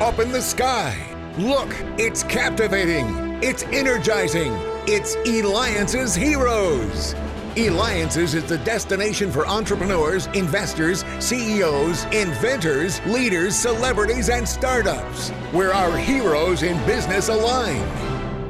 up in the sky. Look, it's captivating. It's energizing. It's Eliances Heroes. Eliances is the destination for entrepreneurs, investors, CEOs, inventors, leaders, celebrities, and startups, where our heroes in business align.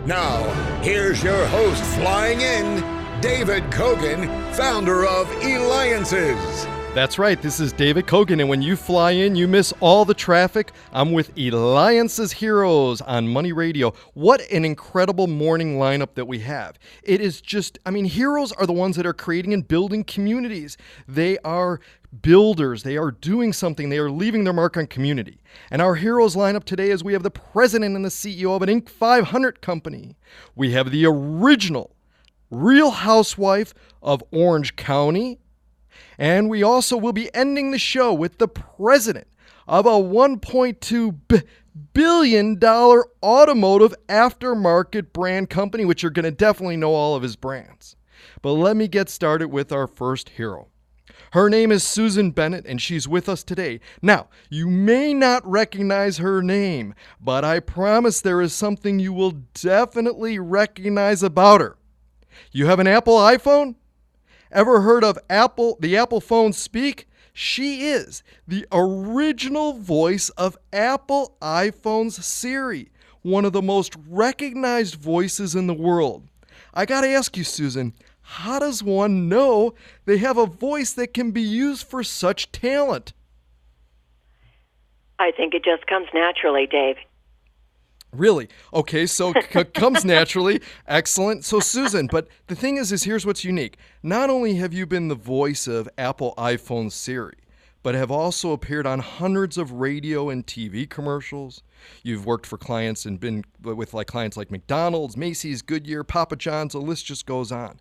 Now, here's your host flying in, David Cogan, founder of Eliances. That's right, this is David Cogan, and when you fly in, you miss all the traffic. I'm with Eliances Heroes on Money Radio. What an incredible morning lineup that we have. It is just, heroes are the ones that are creating and building communities. They are builders. They are doing something. They are leaving their mark on community. And our heroes lineup today is we have the president and the CEO of an Inc. 500 company. We have the original Real Housewife of Orange County. And we also will be ending the show with the president of a $1.2 billion automotive aftermarket brand company, which you're going to definitely know all of his brands. But let me get started with our first hero. Her name is Susan Bennett, and she's with us today. Now, you may not recognize her name, but I promise there is something you will definitely recognize about her. You have an Apple iPhone? Ever heard of the Apple phone speak? She is the original voice of Apple iPhone's Siri, one of the most recognized voices in the world. I got to ask you, Susan, how does one know they have a voice that can be used for such talent? I think it just comes naturally, Dave. Really? Okay, so comes naturally. Excellent. So, Susan, but the thing is here's what's unique. Not only have you been the voice of Apple iPhone Siri, but have also appeared on hundreds of radio and TV commercials. You've worked for clients and been with clients like McDonald's, Macys, Goodyear, Papa John's, the list just goes on.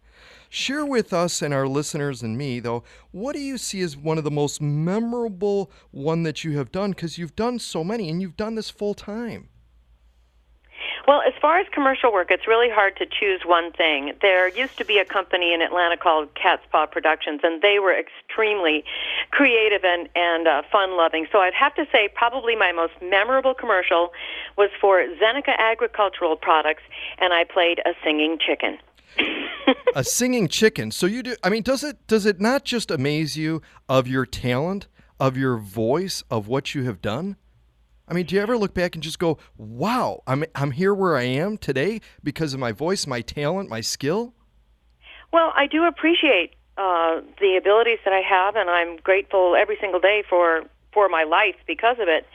Share with us and our listeners and me, though, what do you see as one of the most memorable one that you have done? Because you've done so many and you've done this full time. Well, as far as commercial work, it's really hard to choose one thing. There used to be a company in Atlanta called Cat's Paw Productions, and they were extremely creative and fun-loving. So I'd have to say probably my most memorable commercial was for Zeneca Agricultural Products, and I played a singing chicken. A singing chicken. So you do. Does it not just amaze you of your talent, of your voice, of what you have done? Do you ever look back and just go, wow, I'm here where I am today because of my voice, my talent, my skill? Well, I do appreciate the abilities that I have, and I'm grateful every single day for my life because of it.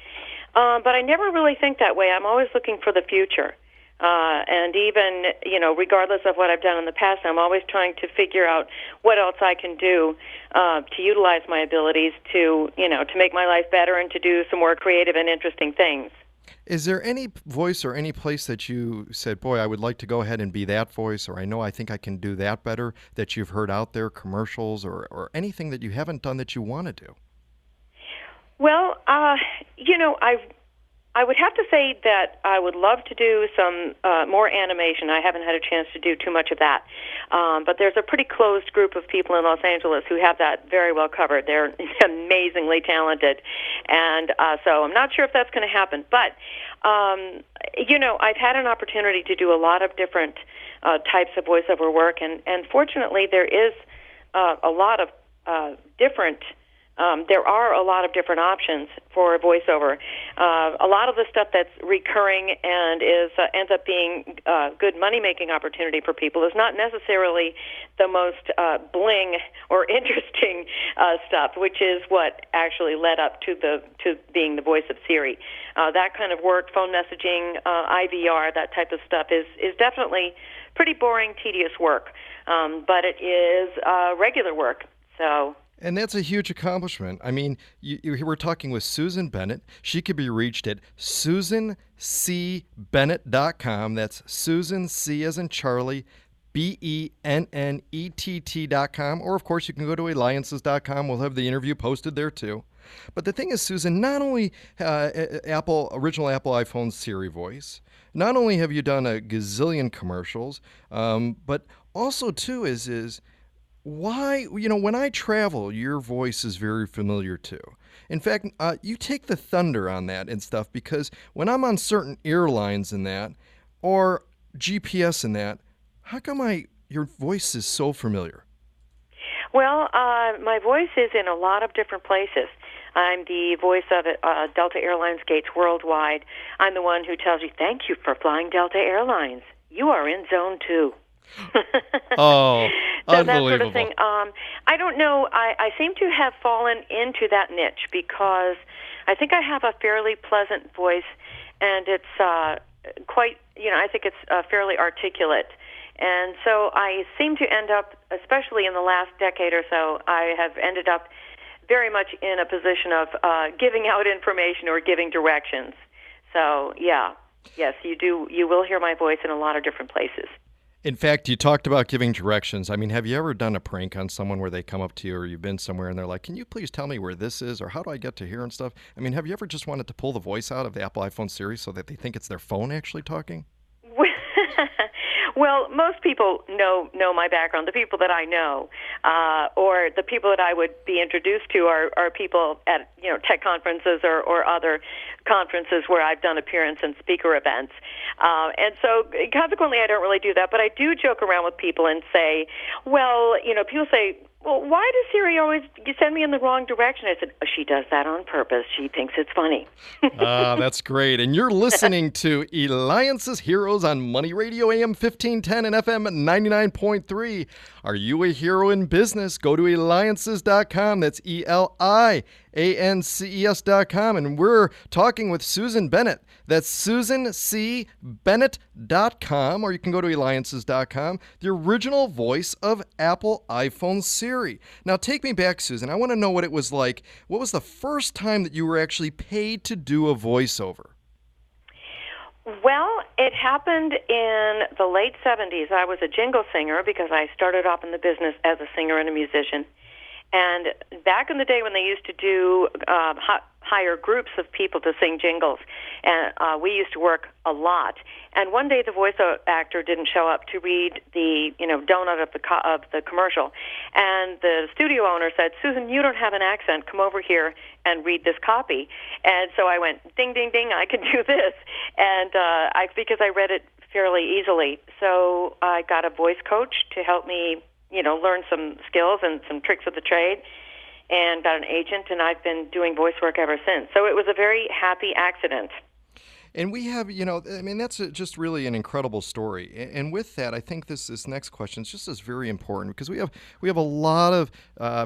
But I never really think that way. I'm always looking for the future. And even, regardless of what I've done in the past, I'm always trying to figure out what else I can do to utilize my abilities to make my life better and to do some more creative and interesting things. Is there any voice or any place that you said, boy, I would like to go ahead and be that voice, or I think I can do that better, that you've heard out there, commercials or anything that you haven't done that you want to do? Well, I would have to say that I would love to do some more animation. I haven't had a chance to do too much of that. But there's a pretty closed group of people in Los Angeles who have that very well covered. They're amazingly talented. And so I'm not sure if that's going to happen. But, I've had an opportunity to do a lot of different types of voiceover work. And fortunately, there is a lot of different there are a lot of different options for voiceover. A lot of the stuff that's recurring and ends up being a good money-making opportunity for people is not necessarily the most bling or interesting stuff, which is what actually led up to being the voice of Siri. That kind of work, phone messaging, IVR, that type of stuff is definitely pretty boring, tedious work, but it is regular work. So. And that's a huge accomplishment. You were talking with Susan Bennett. She could be reached at SusanCBennett.com. That's Susan, C as in Charlie, Bennett.com. Or, of course, you can go to Eliances.com. We'll have the interview posted there, too. But the thing is, Susan, not only original Apple iPhone Siri voice, not only have you done a gazillion commercials, but also, too, is why, when I travel, your voice is very familiar too. In fact, you take the thunder on that and stuff, because when I'm on certain airlines and that, or GPS and that, how come your voice is so familiar? Well, my voice is in a lot of different places. I'm the voice of Delta Airlines Gates Worldwide. I'm the one who tells you, thank you for flying Delta Airlines. You are in Zone 2. Oh, so unbelievable. That sort of thing. I don't know. I seem to have fallen into that niche because I think I have a fairly pleasant voice, and it's quite, I think it's fairly articulate. And so I seem to end up, especially in the last decade or so, I have ended up very much in a position of giving out information or giving directions. So, yes, you will hear my voice in a lot of different places. In fact, you talked about giving directions. I mean, have you ever done a prank on someone where they come up to you, or you've been somewhere and they're like, can you please tell me where this is, or how do I get to here and stuff? I mean, have you ever just wanted to pull the voice out of the Apple iPhone Siri so that they think it's their phone actually talking? Well, most people know my background. The people that I know, or the people that I would be introduced to, are people at tech conferences or other conferences where I've done appearance and speaker events. And so consequently, I don't really do that. But I do joke around with people and say, well, people say, well, why does Siri always send me in the wrong direction? I said, she does that on purpose. She thinks it's funny. That's great. And you're listening to Eliances Heroes on Money Radio, AM 1510 and FM 99.3. Are you a hero in business? Go to Eliances.com. That's Eliances.com. And we're talking with Susan Bennett. That's SusanCBennett.com, or you can go to Eliances.com, the original voice of Apple iPhone Siri. Now, take me back, Susan. I want to know what it was like. What was the first time that you were actually paid to do a voiceover? Well, it happened in the late 70s. I was a jingle singer because I started off in the business as a singer and a musician. And back in the day when they used to do hire groups of people to sing jingles, and we used to work a lot. And one day the voice actor didn't show up to read the donut of the commercial, and the studio owner said, "Susan, you don't have an accent. Come over here and read this copy." And so I went, ding, ding, ding, I can do this, and because I read it fairly easily. So I got a voice coach to help me learn some skills and some tricks of the trade, and got an agent, and I've been doing voice work ever since. So it was a very happy accident. And we have, that's just really an incredible story. And with that, I think this next question is just as very important, because we have a lot of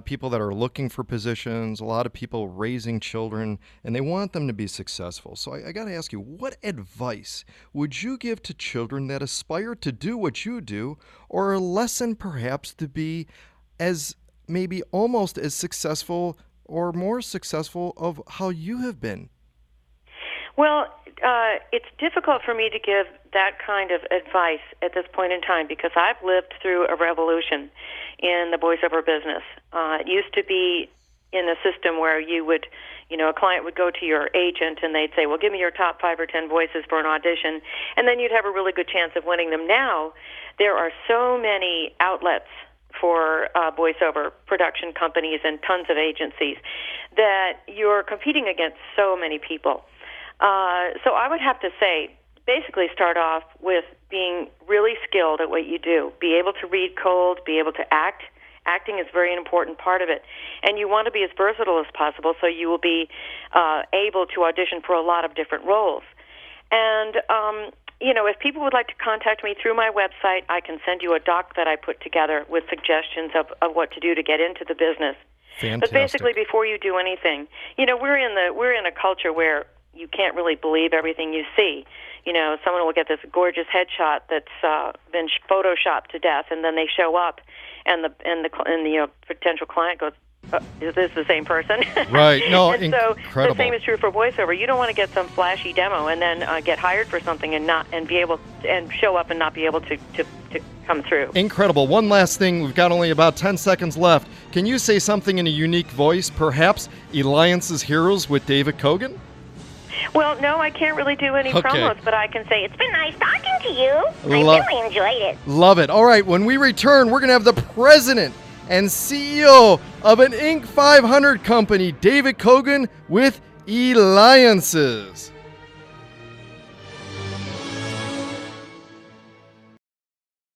people that are looking for positions, a lot of people raising children, and they want them to be successful. So I got to ask you, what advice would you give to children that aspire to do what you do, or a lesson perhaps to be as maybe almost as successful or more successful of how you have been? Well, it's difficult for me to give that kind of advice at this point in time because I've lived through a revolution in the voiceover business. It used to be in a system where you would, a client would go to your agent and they'd say, well, give me your top 5 or 10 voices for an audition, and then you'd have a really good chance of winning them. Now, there are so many outlets for voiceover production companies and tons of agencies that you're competing against so many people. So I would have to say, basically start off with being really skilled at what you do. Be able to read cold, be able to act. Acting is a very important part of it. And you want to be as versatile as possible so you will be able to audition for a lot of different roles. And, if people would like to contact me through my website, I can send you a doc that I put together with suggestions of what to do to get into the business. Fantastic. But basically, before you do anything, we're in a culture where you can't really believe everything you see. Someone will get this gorgeous headshot that's been photoshopped to death, and then they show up, and the potential client goes, "Is this the same person?" Right. No, and incredible. So the same is true for voiceover. You don't want to get some flashy demo and then get hired for something and be able and show up and not be able to come through. Incredible. One last thing. We've got only about 10 seconds left. Can you say something in a unique voice? Perhaps Eliances Heroes with David Cogan? Well, no, I can't really do any promos, but I can say, it's been nice talking to you. I really enjoyed it. Love it. All right, when we return, we're going to have the president, and CEO of an Inc. 500 company, David Cogan with Eliances.